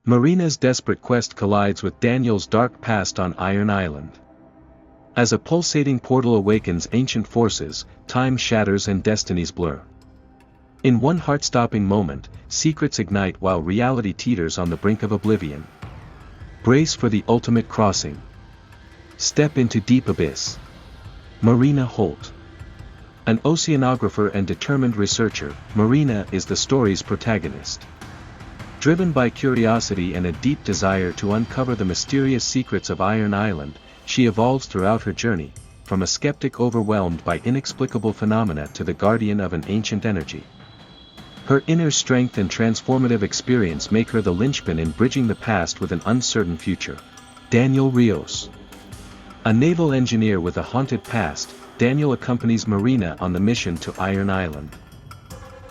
Marina's desperate quest collides with Daniel's dark past on Iron Island. As a pulsating portal awakens ancient forces, time shatters and destinies blur. In one heart-stopping moment, secrets ignite while reality teeters on the brink of oblivion. Brace for the ultimate crossing. Step into deep abyss. Marina Holt. An oceanographer and determined researcher, Marina is the story's protagonist. Driven by curiosity and a deep desire to uncover the mysterious secrets of Iron Island, she evolves throughout her journey, from a skeptic overwhelmed by inexplicable phenomena to the guardian of an ancient energy. Her inner strength and transformative experience make her the linchpin in bridging the past with an uncertain future. Daniel Rios. A naval engineer with a haunted past, Daniel accompanies Marina on the mission to Iron Island.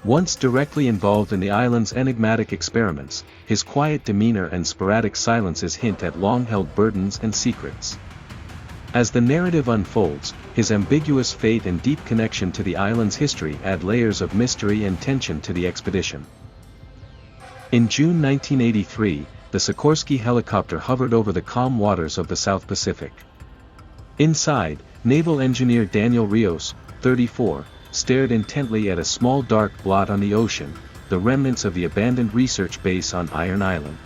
Once directly involved in the island's enigmatic experiments, his quiet demeanor and sporadic silences hint at long-held burdens and secrets. As the narrative unfolds, his ambiguous fate and deep connection to the island's history add layers of mystery and tension to the expedition. In June 1983, the Sikorsky helicopter hovered over the calm waters of the South Pacific. Inside, naval engineer Daniel Rios, 34, stared intently at a small dark blot on the ocean, the remnants of the abandoned research base on Iron Island.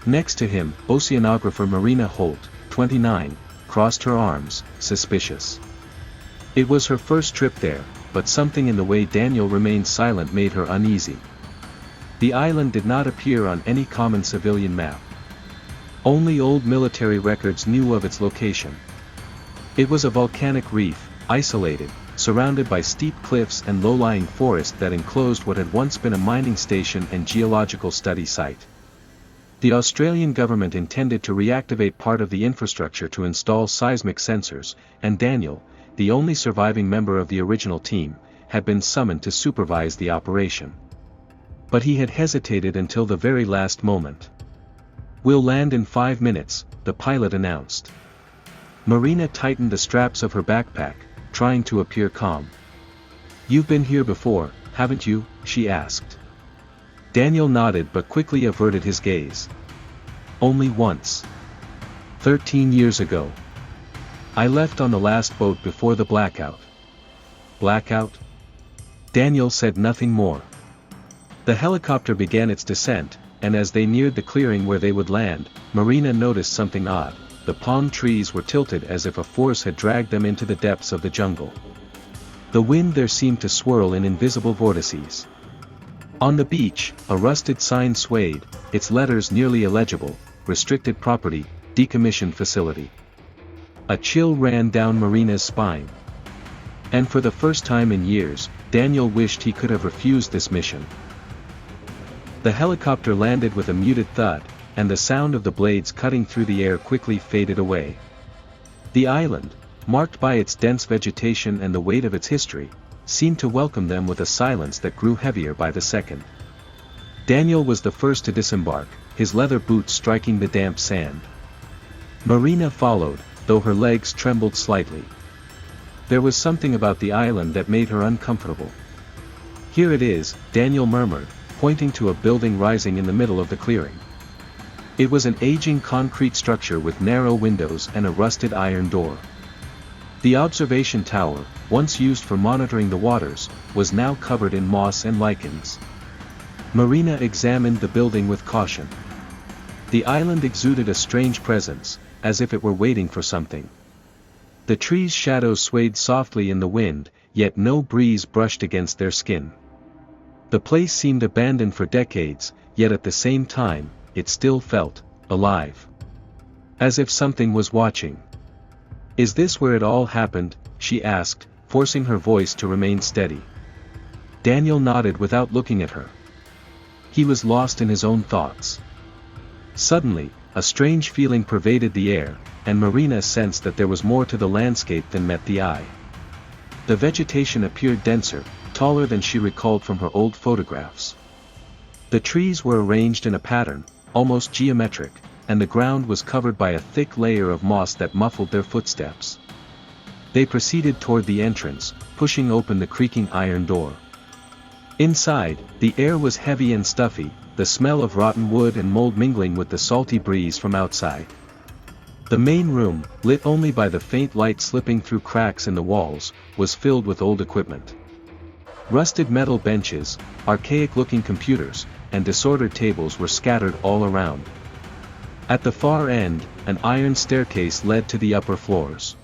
Next to him, oceanographer Marina Holt, 29, crossed her arms, suspicious. It was her first trip there, but something in the way Daniel remained silent made her uneasy. The island did not appear on any common civilian map. Only old military records knew of its location. It was a volcanic reef, isolated, surrounded by steep cliffs and low-lying forest that enclosed what had once been a mining station and geological study site. The Australian government intended to reactivate part of the infrastructure to install seismic sensors, and Daniel, the only surviving member of the original team, had been summoned to supervise the operation. But he had hesitated until the very last moment. "We'll land in 5 minutes," the pilot announced. Marina tightened the straps of her backpack, trying to appear calm. "You've been here before, haven't you?" she asked. Daniel nodded but quickly averted his gaze. "Only once. 13 years ago. I left on the last boat before the blackout." "Blackout?" Daniel said nothing more. The helicopter began its descent, and as they neared the clearing where they would land, Marina noticed something odd. The palm trees were tilted as if a force had dragged them into the depths of the jungle. The wind there seemed to swirl in invisible vortices. On the beach, a rusted sign swayed, its letters nearly illegible: "Restricted Property, Decommissioned Facility." A chill ran down Marina's spine. And for the first time in years, Daniel wished he could have refused this mission. The helicopter landed with a muted thud, and the sound of the blades cutting through the air quickly faded away. The island, marked by its dense vegetation and the weight of its history, seemed to welcome them with a silence that grew heavier by the second. Daniel was the first to disembark, his leather boots striking the damp sand. Marina followed, though her legs trembled slightly. There was something about the island that made her uncomfortable. "Here it is," Daniel murmured, pointing to a building rising in the middle of the clearing. It was an aging concrete structure with narrow windows and a rusted iron door. The observation tower, once used for monitoring the waters, was now covered in moss and lichens. Marina examined the building with caution. The island exuded a strange presence, as if it were waiting for something. The trees' shadows swayed softly in the wind, yet no breeze brushed against their skin. The place seemed abandoned for decades, yet at the same time, it still felt alive. As if something was watching. "Is this where it all happened?" she asked, forcing her voice to remain steady. Daniel nodded without looking at her. He was lost in his own thoughts. Suddenly, a strange feeling pervaded the air, and Marina sensed that there was more to the landscape than met the eye. The vegetation appeared denser, taller than she recalled from her old photographs. The trees were arranged in a pattern, almost geometric, and the ground was covered by a thick layer of moss that muffled their footsteps. They proceeded toward the entrance, pushing open the creaking iron door. Inside, the air was heavy and stuffy, the smell of rotten wood and mold mingling with the salty breeze from outside. The main room, lit only by the faint light slipping through cracks in the walls, was filled with old equipment. Rusted metal benches, archaic-looking computers, and disordered tables were scattered all around. At the far end, an iron staircase led to the upper floors.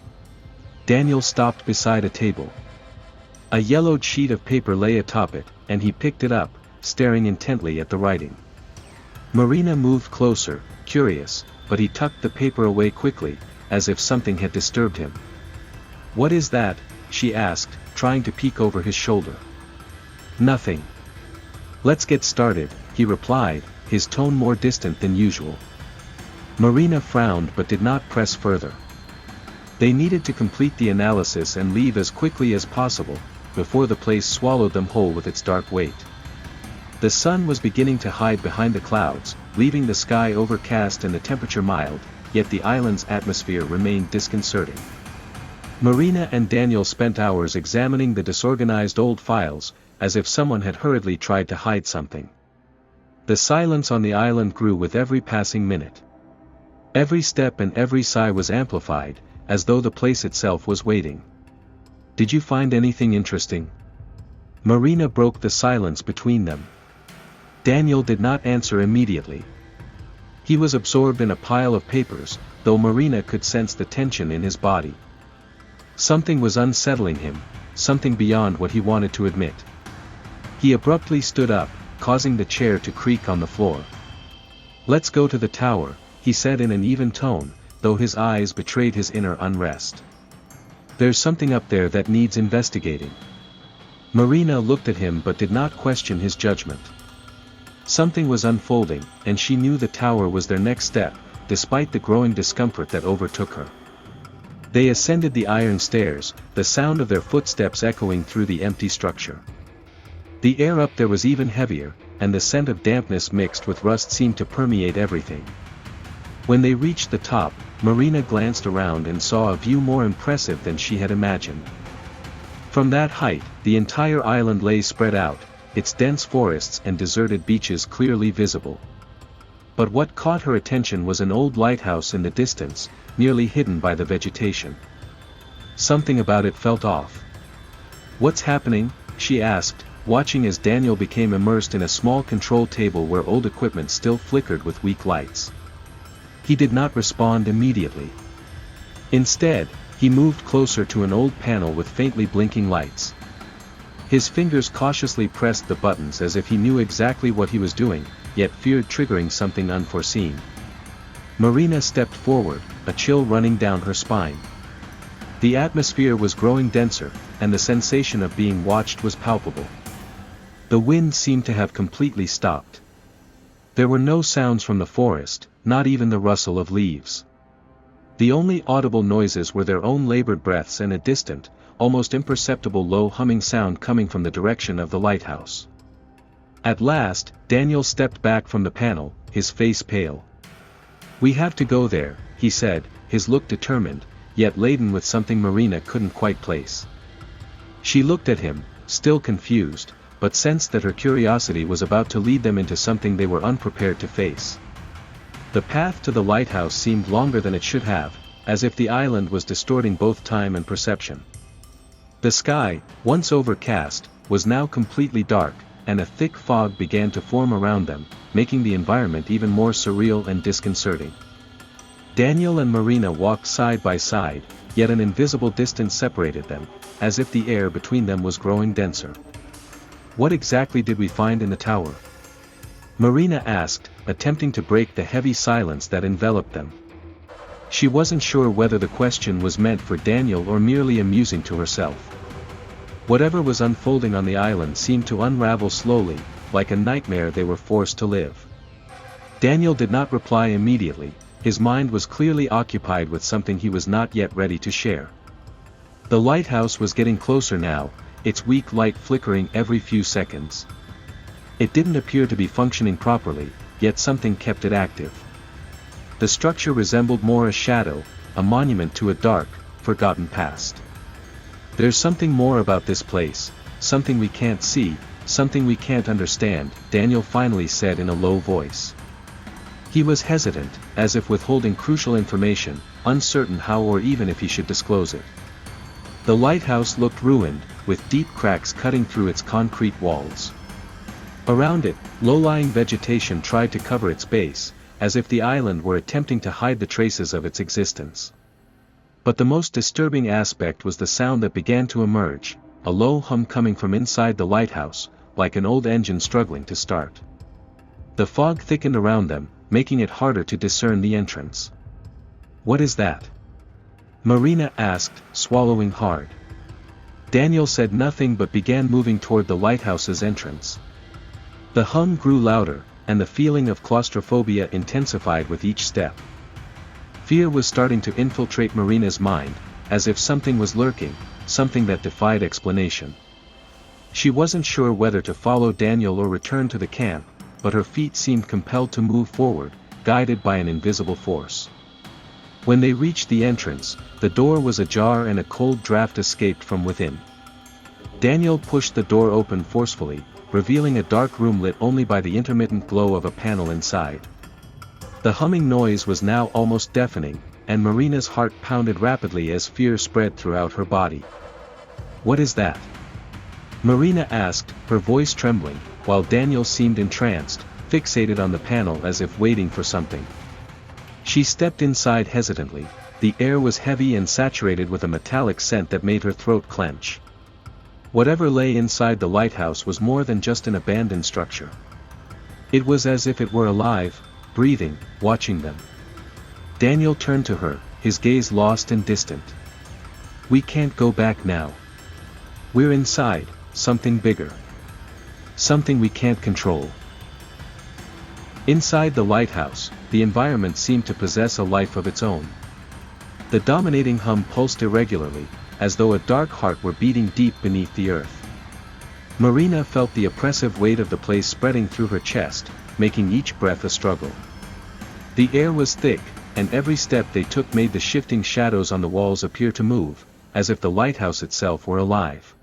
Daniel stopped beside a table. A yellowed sheet of paper lay atop it, and he picked it up, staring intently at the writing. Marina moved closer, curious, but he tucked the paper away quickly, as if something had disturbed him. "What is that?" she asked, trying to peek over his shoulder. "Nothing. Let's get started," he replied, his tone more distant than usual. Marina frowned but did not press further. They needed to complete the analysis and leave as quickly as possible, before the place swallowed them whole with its dark weight. The sun was beginning to hide behind the clouds, leaving the sky overcast and the temperature mild, yet the island's atmosphere remained disconcerting. Marina and Daniel spent hours examining the disorganized old files, as if someone had hurriedly tried to hide something. The silence on the island grew with every passing minute. Every step and every sigh was amplified, as though the place itself was waiting. "Did you find anything interesting?" Marina broke the silence between them. Daniel did not answer immediately. He was absorbed in a pile of papers, though Marina could sense the tension in his body. Something was unsettling him, something beyond what he wanted to admit. He abruptly stood up, causing the chair to creak on the floor. "Let's go to the tower," he said in an even tone, though his eyes betrayed his inner unrest. "There's something up there that needs investigating." Marina looked at him but did not question his judgment. Something was unfolding, and she knew the tower was their next step, despite the growing discomfort that overtook her. They ascended the iron stairs, the sound of their footsteps echoing through the empty structure. The air up there was even heavier, and the scent of dampness mixed with rust seemed to permeate everything. When they reached the top, Marina glanced around and saw a view more impressive than she had imagined. From that height, the entire island lay spread out, its dense forests and deserted beaches clearly visible. But what caught her attention was an old lighthouse in the distance, nearly hidden by the vegetation. Something about it felt off. "What's happening?" she asked, watching as Daniel became immersed in a small control table where old equipment still flickered with weak lights. He did not respond immediately. Instead, he moved closer to an old panel with faintly blinking lights. His fingers cautiously pressed the buttons as if he knew exactly what he was doing, yet feared triggering something unforeseen. Marina stepped forward, a chill running down her spine. The atmosphere was growing denser, and the sensation of being watched was palpable. The wind seemed to have completely stopped. There were no sounds from the forest, not even the rustle of leaves. The only audible noises were their own labored breaths and a distant, almost imperceptible low humming sound coming from the direction of the lighthouse. At last, Daniel stepped back from the panel, his face pale. "We have to go there," he said, his look determined, yet laden with something Marina couldn't quite place. She looked at him, still confused, but sensed that her curiosity was about to lead them into something they were unprepared to face. The path to the lighthouse seemed longer than it should have, as if the island was distorting both time and perception. The sky, once overcast, was now completely dark, and a thick fog began to form around them, making the environment even more surreal and disconcerting. Daniel and Marina walked side by side, yet an invisible distance separated them, as if the air between them was growing denser. "What exactly did we find in the tower?" Marina asked, attempting to break the heavy silence that enveloped them. She wasn't sure whether the question was meant for Daniel or merely amusing to herself. Whatever was unfolding on the island seemed to unravel slowly, like a nightmare they were forced to live. Daniel did not reply immediately, his mind was clearly occupied with something he was not yet ready to share. The lighthouse was getting closer now, its weak light flickering every few seconds. It didn't appear to be functioning properly, yet something kept it active. The structure resembled more a shadow, a monument to a dark, forgotten past. "There's something more about this place, something we can't see," something we can't understand," Daniel finally said in a low voice. He was hesitant, as if withholding crucial information, uncertain how or even if he should disclose it. The lighthouse looked ruined, with deep cracks cutting through its concrete walls. Around it, low-lying vegetation tried to cover its base, as if the island were attempting to hide the traces of its existence. But the most disturbing aspect was the sound that began to emerge, a low hum coming from inside the lighthouse, like an old engine struggling to start. The fog thickened around them, making it harder to discern the entrance. "What is that?" Marina asked, swallowing hard. Daniel said nothing but began moving toward the lighthouse's entrance. The hum grew louder, and the feeling of claustrophobia intensified with each step. Fear was starting to infiltrate Marina's mind, as if something was lurking, something that defied explanation. She wasn't sure whether to follow Daniel or return to the camp, but her feet seemed compelled to move forward, guided by an invisible force. When they reached the entrance, the door was ajar and a cold draft escaped from within. Daniel pushed the door open forcefully, revealing a dark room lit only by the intermittent glow of a panel inside. The humming noise was now almost deafening, and Marina's heart pounded rapidly as fear spread throughout her body. "What is that?" Marina asked, her voice trembling, while Daniel seemed entranced, fixated on the panel as if waiting for something. She stepped inside hesitantly. The air was heavy and saturated with a metallic scent that made her throat clench. Whatever lay inside the lighthouse was more than just an abandoned structure. It was as if it were alive, breathing, watching them. Daniel turned to her, his gaze lost and distant. "We can't go back now. We're inside, something bigger. Something we can't control." Inside the lighthouse, the environment seemed to possess a life of its own. The dominating hum pulsed irregularly, as though a dark heart were beating deep beneath the earth. Marina felt the oppressive weight of the place spreading through her chest, making each breath a struggle. The air was thick, and every step they took made the shifting shadows on the walls appear to move, as if the lighthouse itself were alive.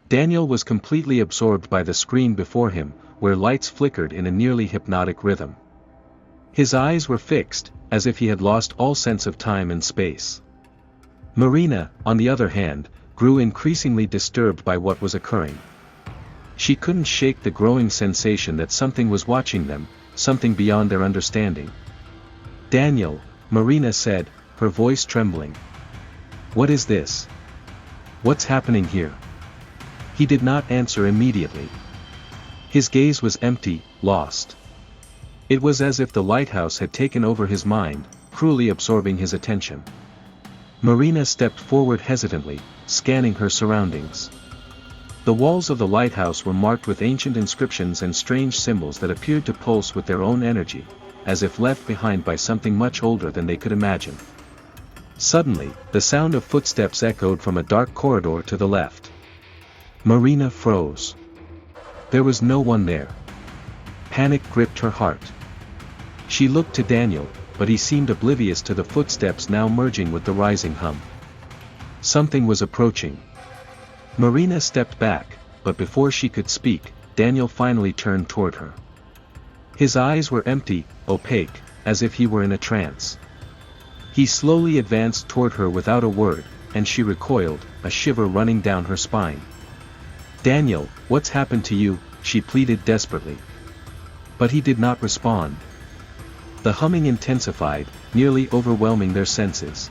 Daniel was completely absorbed by the screen before him, where lights flickered in a nearly hypnotic rhythm. His eyes were fixed, as if he had lost all sense of time and space. Marina, on the other hand, grew increasingly disturbed by what was occurring. She couldn't shake the growing sensation that something was watching them, something beyond their understanding. "Daniel," Marina said, her voice trembling. "What is this? What's happening here?" He did not answer immediately. His gaze was empty, lost. It was as if the lighthouse had taken over his mind, cruelly absorbing his attention. Marina stepped forward hesitantly, scanning her surroundings. The walls of the lighthouse were marked with ancient inscriptions and strange symbols that appeared to pulse with their own energy, as if left behind by something much older than they could imagine. Suddenly, the sound of footsteps echoed from a dark corridor to the left. Marina froze. There was no one there. Panic gripped her heart. She looked to Daniel, but he seemed oblivious to the footsteps now merging with the rising hum. Something was approaching. Marina stepped back, but before she could speak, Daniel finally turned toward her. His eyes were empty, opaque, as if he were in a trance. He slowly advanced toward her without a word, and she recoiled, a shiver running down her spine. "Daniel, what's happened to you?" she pleaded desperately. But he did not respond. The humming intensified, nearly overwhelming their senses.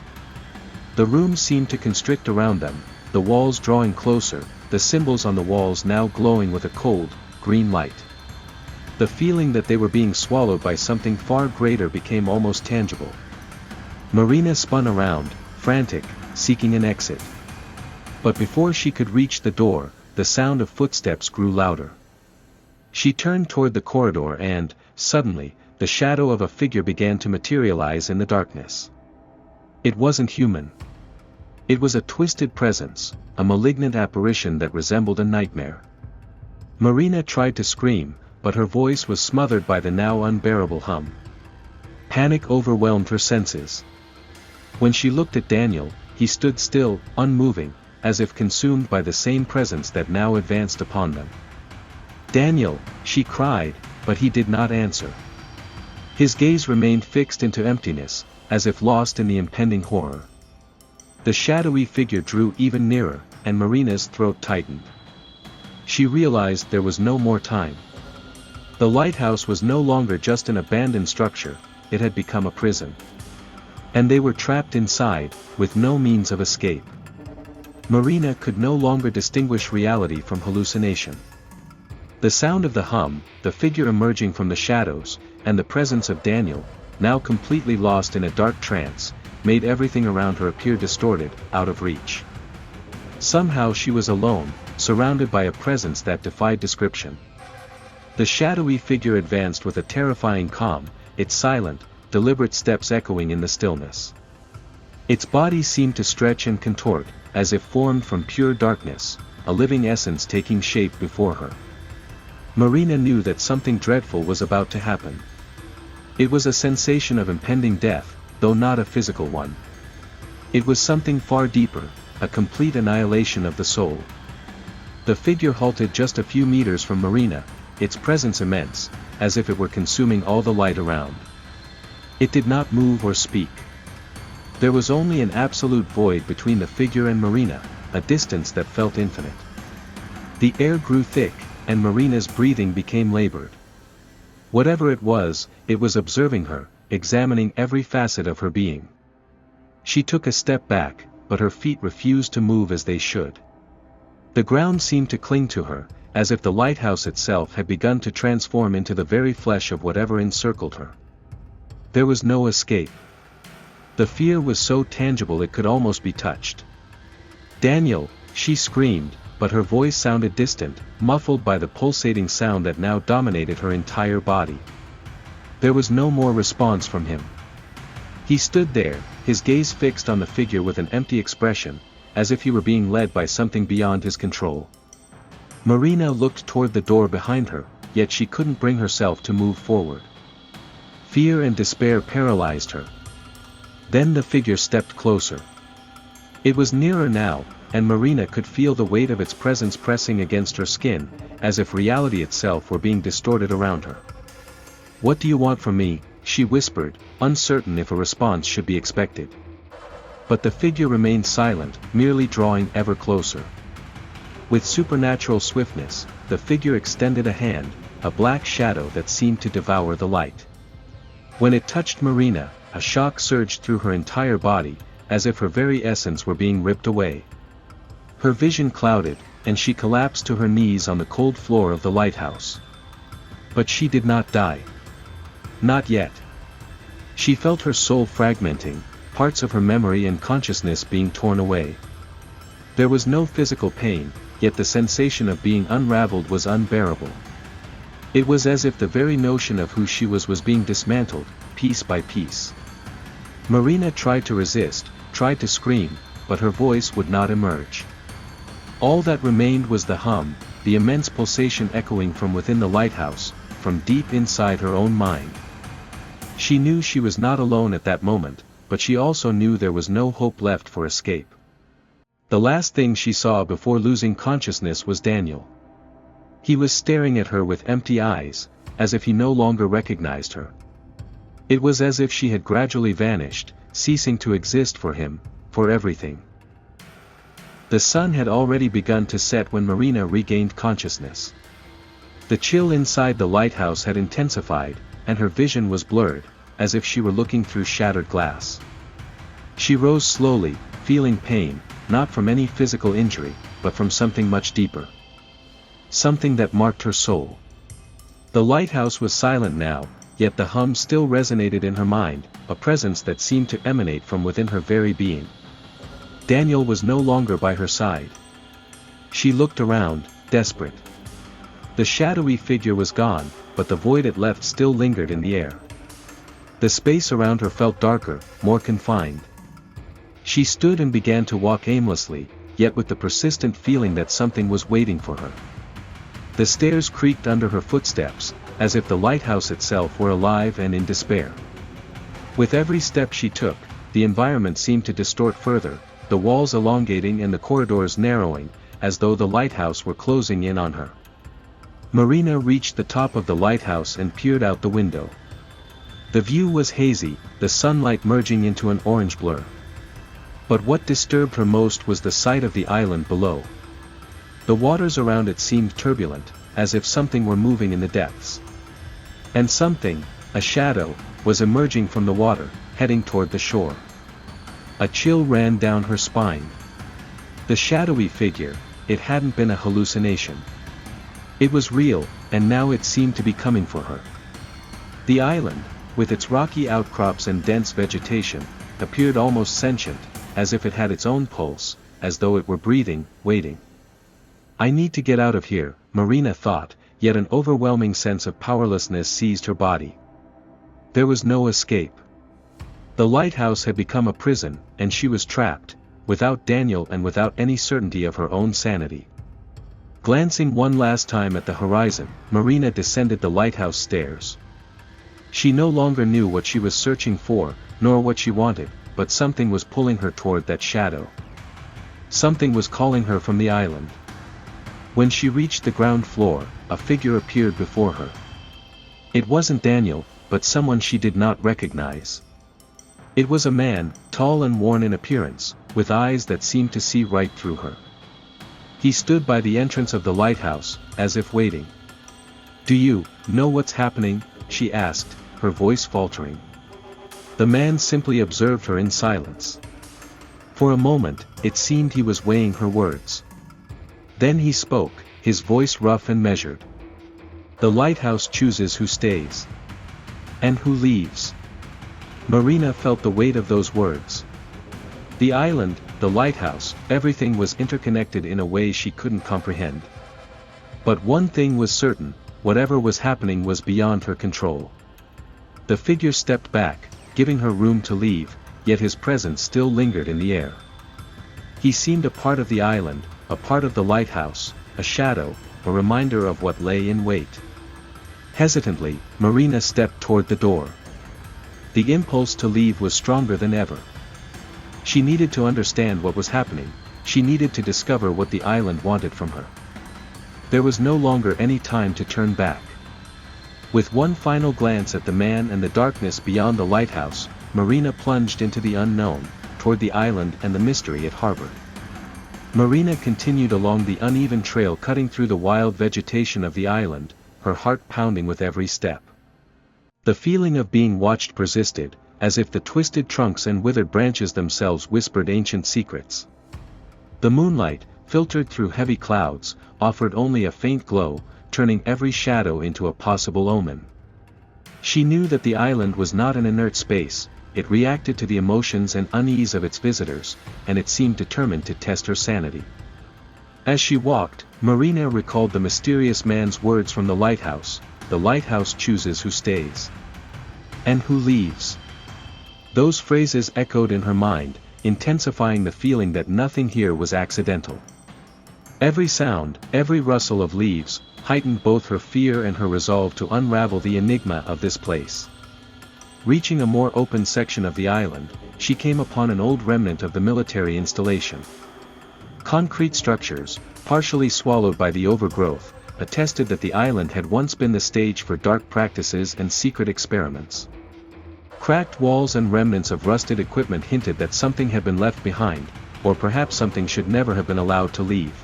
The room seemed to constrict around them, the walls drawing closer, the symbols on the walls now glowing with a cold, green light. The feeling that they were being swallowed by something far greater became almost tangible. Marina spun around, frantic, seeking an exit. But before she could reach the door, the sound of footsteps grew louder. She turned toward the corridor and, suddenly, the shadow of a figure began to materialize in the darkness. It wasn't human. It was a twisted presence, a malignant apparition that resembled a nightmare. Marina tried to scream, but her voice was smothered by the now unbearable hum. Panic overwhelmed her senses. When she looked at Daniel, he stood still, unmoving, as if consumed by the same presence that now advanced upon them. "Daniel," she cried, but he did not answer. His gaze remained fixed into emptiness, as if lost in the impending horror. The shadowy figure drew even nearer, and Marina's throat tightened. She realized there was no more time. The lighthouse was no longer just an abandoned structure, it had become a prison. And they were trapped inside, with no means of escape. Marina could no longer distinguish reality from hallucination. The sound of the hum, the figure emerging from the shadows, and the presence of Daniel, now completely lost in a dark trance, made everything around her appear distorted, out of reach. Somehow she was alone, surrounded by a presence that defied description. The shadowy figure advanced with a terrifying calm, its silent, deliberate steps echoing in the stillness. Its body seemed to stretch and contort, as if formed from pure darkness, a living essence taking shape before her. Marina knew that something dreadful was about to happen. It was a sensation of impending death, though not a physical one. It was something far deeper, a complete annihilation of the soul. The figure halted just a few meters from Marina, its presence immense, as if it were consuming all the light around. It did not move or speak. There was only an absolute void between the figure and Marina, a distance that felt infinite. The air grew thick, and Marina's breathing became labored. Whatever it was observing her, examining every facet of her being. She took a step back, but her feet refused to move as they should. The ground seemed to cling to her, as if the lighthouse itself had begun to transform into the very flesh of whatever encircled her. There was no escape. The fear was so tangible it could almost be touched. "Daniel," she screamed, but her voice sounded distant, muffled by the pulsating sound that now dominated her entire body. There was no more response from him. He stood there, his gaze fixed on the figure with an empty expression, as if he were being led by something beyond his control. Marina looked toward the door behind her, yet she couldn't bring herself to move forward. Fear and despair paralyzed her. Then the figure stepped closer. It was nearer now, and Marina could feel the weight of its presence pressing against her skin, as if reality itself were being distorted around her. "What do you want from me?" she whispered, uncertain if a response should be expected. But the figure remained silent, merely drawing ever closer. With supernatural swiftness, the figure extended a hand, a black shadow that seemed to devour the light. When it touched Marina, a shock surged through her entire body, as if her very essence were being ripped away. Her vision clouded, and she collapsed to her knees on the cold floor of the lighthouse. But she did not die. Not yet. She felt her soul fragmenting, parts of her memory and consciousness being torn away. There was no physical pain, yet the sensation of being unraveled was unbearable. It was as if the very notion of who she was being dismantled, piece by piece. Marina tried to resist, tried to scream, but her voice would not emerge. All that remained was the hum, the immense pulsation echoing from within the lighthouse, from deep inside her own mind. She knew she was not alone at that moment, but she also knew there was no hope left for escape. The last thing she saw before losing consciousness was Daniel. He was staring at her with empty eyes, as if he no longer recognized her. It was as if she had gradually vanished, ceasing to exist for him, for everything. The sun had already begun to set when Marina regained consciousness. The chill inside the lighthouse had intensified, and her vision was blurred, as if she were looking through shattered glass. She rose slowly, feeling pain, not from any physical injury, but from something much deeper. Something that marked her soul. The lighthouse was silent now, yet the hum still resonated in her mind, a presence that seemed to emanate from within her very being. Daniel was no longer by her side. She looked around, desperate. The shadowy figure was gone, but the void it left still lingered in the air. The space around her felt darker, more confined. She stood and began to walk aimlessly, yet with the persistent feeling that something was waiting for her. The stairs creaked under her footsteps, as if the lighthouse itself were alive and in despair. With every step she took, the environment seemed to distort further, the walls elongating and the corridors narrowing, as though the lighthouse were closing in on her. Marina reached the top of the lighthouse and peered out the window. The view was hazy, the sunlight merging into an orange blur. But what disturbed her most was the sight of the island below. The waters around it seemed turbulent, as if something were moving in the depths. And something, a shadow, was emerging from the water, heading toward the shore. A chill ran down her spine. The shadowy figure, it hadn't been a hallucination. It was real, and now it seemed to be coming for her. The island, with its rocky outcrops and dense vegetation, appeared almost sentient, as if it had its own pulse, as though it were breathing, waiting. I need to get out of here, Marina thought, yet an overwhelming sense of powerlessness seized her body. There was no escape. The lighthouse had become a prison, and she was trapped, without Daniel and without any certainty of her own sanity. Glancing one last time at the horizon, Marina descended the lighthouse stairs. She no longer knew what she was searching for, nor what she wanted, but something was pulling her toward that shadow. Something was calling her from the island. When she reached the ground floor, a figure appeared before her. It wasn't Daniel, but someone she did not recognize. It was a man, tall and worn in appearance, with eyes that seemed to see right through her. He stood by the entrance of the lighthouse, as if waiting. "Do you know what's happening?" she asked, her voice faltering. The man simply observed her in silence. For a moment, it seemed he was weighing her words. Then he spoke, his voice rough and measured. "The lighthouse chooses who stays. And who leaves." Marina felt the weight of those words. The island, the lighthouse, everything was interconnected in a way she couldn't comprehend. But one thing was certain, whatever was happening was beyond her control. The figure stepped back, giving her room to leave, yet his presence still lingered in the air. He seemed a part of the island, a part of the lighthouse, a shadow, a reminder of what lay in wait. Hesitantly, Marina stepped toward the door. The impulse to leave was stronger than ever. She needed to understand what was happening, she needed to discover what the island wanted from her. There was no longer any time to turn back. With one final glance at the man and the darkness beyond the lighthouse, Marina plunged into the unknown, toward the island and the mystery it harbored. Marina continued along the uneven trail cutting through the wild vegetation of the island, her heart pounding with every step. The feeling of being watched persisted, as if the twisted trunks and withered branches themselves whispered ancient secrets. The moonlight, filtered through heavy clouds, offered only a faint glow, turning every shadow into a possible omen. She knew that the island was not an inert space, it reacted to the emotions and unease of its visitors, and it seemed determined to test her sanity. As she walked, Marina recalled the mysterious man's words from the lighthouse chooses who stays. And who leaves. Those phrases echoed in her mind, intensifying the feeling that nothing here was accidental. Every sound, every rustle of leaves, heightened both her fear and her resolve to unravel the enigma of this place. Reaching a more open section of the island, she came upon an old remnant of the military installation. Concrete structures, partially swallowed by the overgrowth, attested that the island had once been the stage for dark practices and secret experiments. Cracked walls and remnants of rusted equipment hinted that something had been left behind, or perhaps something should never have been allowed to leave.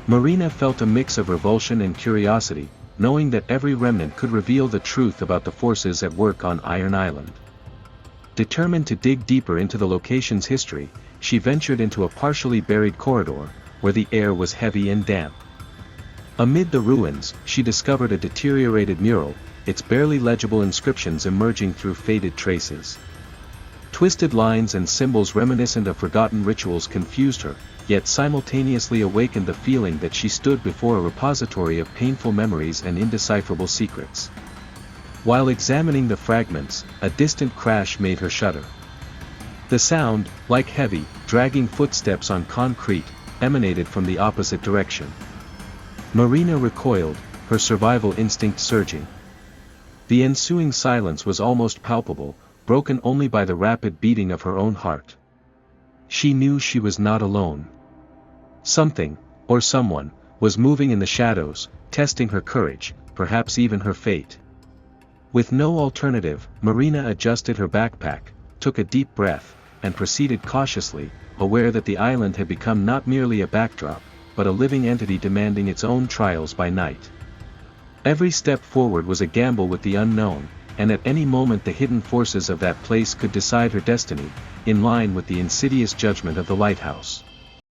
Marina felt a mix of revulsion and curiosity, knowing that every remnant could reveal the truth about the forces at work on Iron Island. Determined to dig deeper into the location's history, she ventured into a partially buried corridor, where the air was heavy and damp. Amid the ruins, she discovered a deteriorated mural, its barely legible inscriptions emerging through faded traces. Twisted lines and symbols reminiscent of forgotten rituals confused her, yet simultaneously awakened the feeling that she stood before a repository of painful memories and indecipherable secrets. While examining the fragments, a distant crash made her shudder. The sound, like heavy, dragging footsteps on concrete, emanated from the opposite direction. Marina recoiled, her survival instinct surging. The ensuing silence was almost palpable, broken only by the rapid beating of her own heart. She knew she was not alone. Something, or someone, was moving in the shadows, testing her courage, perhaps even her fate. With no alternative, Marina adjusted her backpack, took a deep breath, and proceeded cautiously, aware that the island had become not merely a backdrop, but a living entity demanding its own trials by night. Every step forward was a gamble with the unknown, and at any moment the hidden forces of that place could decide her destiny, in line with the insidious judgment of the lighthouse.